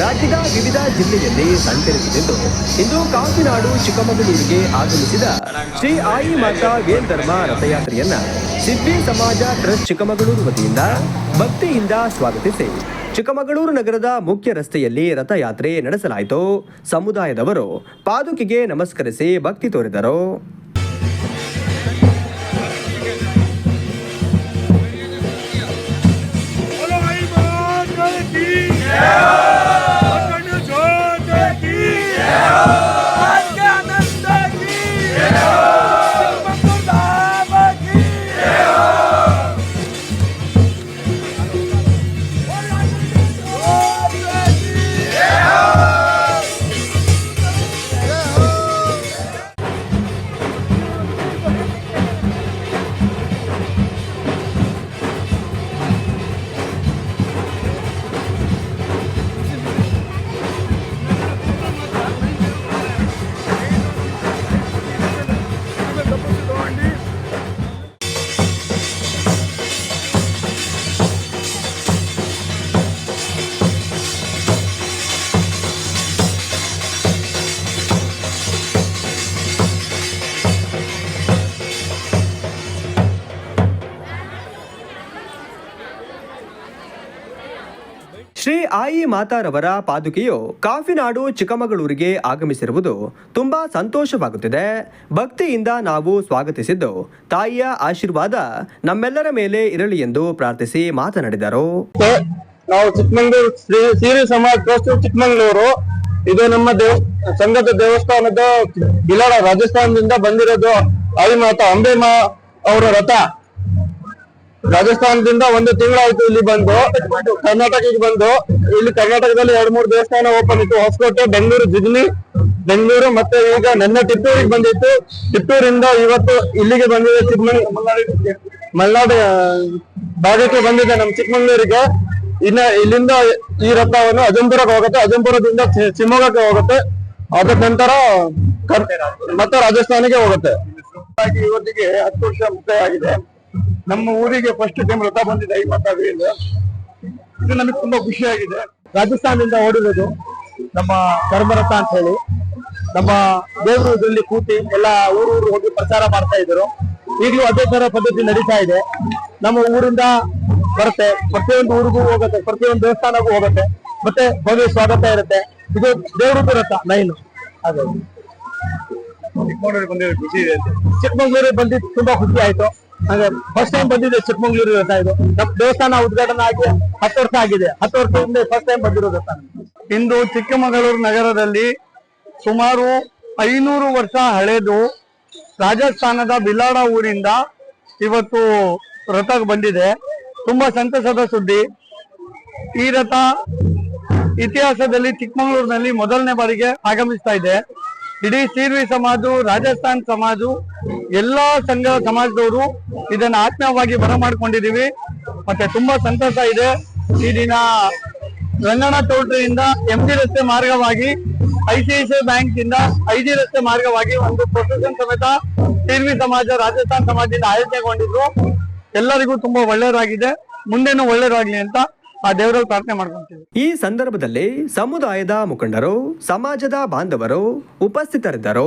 ರಾಜ್ಯದ ವಿವಿಧ ಜಿಲ್ಲೆಯಲ್ಲಿ ಸಂಚರಿಸುತ್ತಿದ್ದು ಇಂದು ಕಾಫಿನಾಡು ಚಿಕ್ಕಮಗಳೂರಿಗೆ ಆಗಮಿಸಿದ ಶ್ರೀ ಆಯಿ ಮಾತಾ ವೇಲ್ ಧರ್ಮ ರಥಯಾತ್ರೆಯನ್ನ ಸಿದ್ಧಿ ಸಮಾಜ ಟ್ರಸ್ಟ್ ಚಿಕ್ಕಮಗಳೂರು ವತಿಯಿಂದ ಭಕ್ತಿಯಿಂದ ಸ್ವಾಗತಿಸಿ ಚಿಕ್ಕಮಗಳೂರು ನಗರದ ಮುಖ್ಯ ರಸ್ತೆಯಲ್ಲಿ ರಥಯಾತ್ರೆ ನಡೆಸಲಾಯಿತು. ಸಮುದಾಯದವರು ಪಾದುಕೆಗೆ ನಮಸ್ಕರಿಸಿ ಭಕ್ತಿ ತೋರಿದರು. ಶ್ರೀ ಆಯಿ ಮಾತಾರವರ ಪಾದುಕೆಯು ಕಾಫಿನಾಡು ಚಿಕ್ಕಮಗಳೂರಿಗೆ ಆಗಮಿಸಿರುವುದು ತುಂಬಾ ಸಂತೋಷವಾಗುತ್ತಿದೆ. ಭಕ್ತಿಯಿಂದ ನಾವು ಸ್ವಾಗತಿಸಿದ್ದು ತಾಯಿಯ ಆಶೀರ್ವಾದ ನಮ್ಮೆಲ್ಲರ ಮೇಲೆ ಇರಲಿ ಎಂದು ಪ್ರಾರ್ಥಿಸಿ ಮಾತನಾಡಿದರು. ನಾವು ಚಿಕ್ಕಮಗಳೂರು ಶ್ರೀ ಸಮಾಜ ಟ್ರಸ್ಟ್ ಚಿಕ್ಕಮಗಳೂರು, ಇದು ನಮ್ಮ ಸಂಘದ ದೇವಸ್ಥಾನದ ಬಿಲಾಡ ರಾಜಸ್ಥಾನದಿಂದ ಬಂದಿರೋದು. ಆಯಿ ಮಾತಾ ಅಂಬೆಮಾ ಅವರ ರಥ ರಾಜಸ್ಥಾನದಿಂದ 1 ತಿಂಗಳಾಯ್ತು ಇಲ್ಲಿ ಬಂದು ಕರ್ನಾಟಕಕ್ಕೆ ಬಂದು. ಇಲ್ಲಿ ಕರ್ನಾಟಕದಲ್ಲಿ 2-3 ದೇವಸ್ಥಾನ ಓಪನ್ ಇತ್ತು. ಹೊಸಕೋಟೆ, ಬೆಂಗಳೂರು, ಜಿಗ್ನಿ, ಬೆಂಗಳೂರು, ಮತ್ತೆ ಈಗ ನನ್ನ ಟಿಪ್ಪೂರಿಗೆ ಬಂದಿತ್ತು. ಟಿಪ್ಪೂರಿಂದ ಇವತ್ತು ಇಲ್ಲಿಗೆ ಬಂದಿದೆ. ಮಲೆನಾಡು ಭಾಗಕ್ಕೆ ಬಂದಿದೆ ನಮ್ಮ ಚಿಕ್ಕಮಗಳೂರಿಗೆ. ಇನ್ನ ಇಲ್ಲಿಂದ ಈ ರಥವನ್ನು ಅಜಂಪುರಕ್ಕೆ ಹೋಗುತ್ತೆ, ಅಜಂಪುರದಿಂದ ಶಿವಮೊಗ್ಗಕ್ಕೆ ಹೋಗುತ್ತೆ, ಅದ ನಂತರ ಮತ್ತೆ ರಾಜಸ್ಥಾನಿಗೆ ಹೋಗುತ್ತೆ. ಇವತ್ತಿಗೆ 10 ವರ್ಷ ಮುಕ್ತಾಯ ಆಗಿದೆ. ನಮ್ಮ ಊರಿಗೆ ಫಸ್ಟ್ ಟೈಮ್ ರಥ ಬಂದಿದೆ ಆಯಿ ಮಾತಾ ವೇಲ್. ಇದು ನಮಗೆ ತುಂಬಾ ಖುಷಿಯಾಗಿದೆ. ರಾಜಸ್ಥಾನದಿಂದ ಓಡಿರೋದು ನಮ್ಮ ಧರ್ಮರಥ ಅಂತ ಹೇಳಿ ನಮ್ಮ ದೇವರು ಇದರಲ್ಲಿ ಕೂತಿ ಎಲ್ಲ ಊರು ಹೋಗಿ ಪ್ರಚಾರ ಮಾಡ್ತಾ ಇದ್ರು. ಈಗಲೂ ಅದೇ ತರ ಪದ್ಧತಿ ನಡೀತಾ ಇದೆ. ನಮ್ಮ ಊರಿಂದ ಬರುತ್ತೆ, ಪ್ರತಿಯೊಂದು ಊರಿಗೂ ಹೋಗುತ್ತೆ, ಪ್ರತಿಯೊಂದು ದೇವಸ್ಥಾನಕ್ಕೂ ಹೋಗುತ್ತೆ, ಮತ್ತೆ ಭವ್ಯ ಸ್ವಾಗತ ಇರುತ್ತೆ. ಇದು ದೇವರದ್ದು ರಥ ಲೈನ್. ಅದೇ ಚಿಕ್ಕಮಗಳೂರಿಗೆ ಬಂದಿರೋ ಖುಷಿ ಇದೆ. ಚಿಕ್ಕಮಗಳೂರಿಗೆ ಬಂದಿದ್ದು ತುಂಬಾ ಖುಷಿ ಆಯ್ತು. ಹಾಗೆ ಫಸ್ಟ್ ಟೈಮ್ ಬಂದಿದೆ ಚಿಕ್ಕಮಗಳೂರು ರಥ. ಇದು ನಮ್ಮ ದೇವಸ್ಥಾನ ಉದ್ಘಾಟನೆ ಆಗಿ 10 ವರ್ಷ ಆಗಿದೆ. 10 ವರ್ಷದಿಂದ ಫಸ್ಟ್ ಟೈಮ್ ಬಂದಿರೋ ರಥ. ಇಂದು ಚಿಕ್ಕಮಗಳೂರು ನಗರದಲ್ಲಿ ಸುಮಾರು 500 ವರ್ಷ ಹಳೆದು ರಾಜಸ್ಥಾನದ ಬಿಲಾಡ ಊರಿಂದ ಇವತ್ತು ರಥ ಬಂದಿದೆ. ತುಂಬಾ ಸಂತಸದ ಸುದ್ದಿ. ಈ ರಥ ಇತಿಹಾಸದಲ್ಲಿ ಚಿಕ್ಕಮಗಳೂರಿನಲ್ಲಿ ಮೊದಲನೇ ಬಾರಿಗೆ ಆಗಮಿಸ್ತಾ ಇದೆ. ಇಡೀ ಸೀರ್ವಿ ಸಮಾಜ, ರಾಜಸ್ಥಾನ್ ಸಮಾಜ, ಎಲ್ಲಾ ಸಂಘ ಸಮಾಜದವರು ಇದನ್ನ ಆತ್ಮೀಯವಾಗಿ ಬರಮಾಡ್ಕೊಂಡಿದೀವಿ. ಮತ್ತೆ ತುಂಬಾ ಸಂತಸ ಇದೆ. ಈ ದಿನ ರಂಗಣ್ಣ ಚೌಟ್ರಿಯಿಂದ MG ರಸ್ತೆ ಮಾರ್ಗವಾಗಿ ICICI ಬ್ಯಾಂಕ್ ಇಂದ IG ರಸ್ತೆ ಮಾರ್ಗವಾಗಿ ಒಂದು ಪ್ರೊಸೆಷನ್ ಸಮೇತ ಸೀರ್ವಿ ಸಮಾಜ, ರಾಜಸ್ಥಾನ್ ಸಮಾಜದಿಂದ ಆಯೋಜನೆಗೊಂಡಿದ್ರು. ಎಲ್ಲರಿಗೂ ತುಂಬಾ ಒಳ್ಳೆಯದಾಗಿದೆ. ಮುಂದೇನು ಒಳ್ಳೆಯದಾಗ್ಲಿ ಅಂತ ಆ ದೇವರಲ್ಲಿ ಪ್ರಾರ್ಥನೆ ಮಾಡ್ಕೊಂತೀವಿ. ಈ ಸಂದರ್ಭದಲ್ಲಿ ಸಮುದಾಯದ ಮುಖಂಡರು, ಸಮಾಜದ ಬಾಂಧವರು ಉಪಸ್ಥಿತರಿದ್ದರು.